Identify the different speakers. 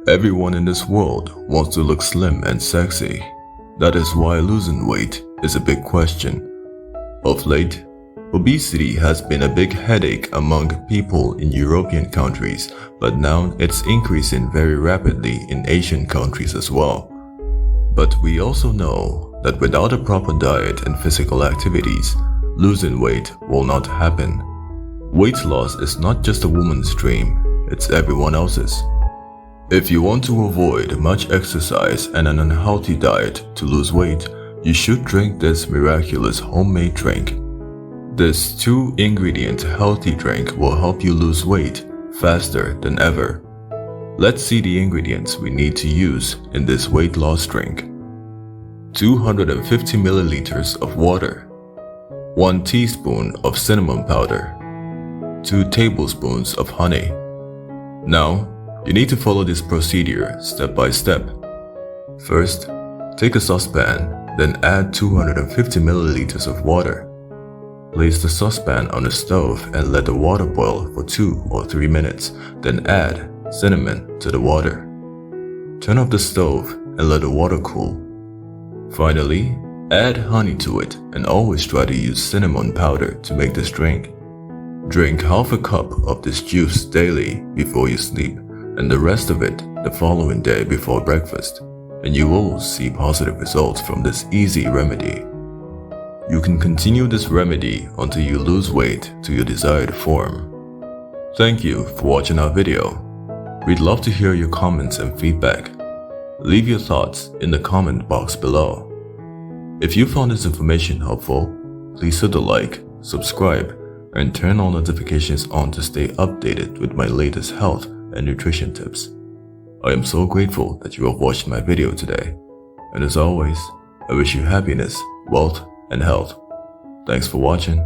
Speaker 1: Everyone in this world wants to look slim and sexy. That is why losing weight is a big question. Of late, obesity has been a big headache among people in European countries, but now it's increasing very rapidly in Asian countries as well. But we also know that without a proper diet and physical activities, losing weight will not happen. Weight loss is not just a woman's dream, it's everyone else's. If you want to avoid much exercise and an unhealthy diet to lose weight, you should drink this miraculous homemade drink. This 2-ingredient healthy drink will help you lose weight faster than ever. Let's see the ingredients we need to use in this weight loss drink. 250 milliliters of water, 1 teaspoon of cinnamon powder, 2 tablespoons of honey. Now, you need to follow this procedure step by step. First, take a saucepan, then add 250 milliliters of water. Place the saucepan on the stove and let the water boil for 2 or 3 minutes, then add cinnamon to the water. Turn off the stove and let the water cool. Finally, add honey to it and always try to use cinnamon powder to make this drink. Drink half a cup of this juice daily before you sleep, and the rest of it the following day before breakfast, and you will see positive results from this easy remedy. You can continue this remedy until you lose weight to your desired form. Thank you for watching our video. We'd love to hear your comments and feedback. Leave your thoughts in the comment box below. If you found this information helpful, please hit the like, subscribe, and turn all notifications on to stay updated with my latest health and nutrition tips. I am so grateful that you have watched my video today, and as always, I wish you happiness, wealth, and health. Thanks for watching.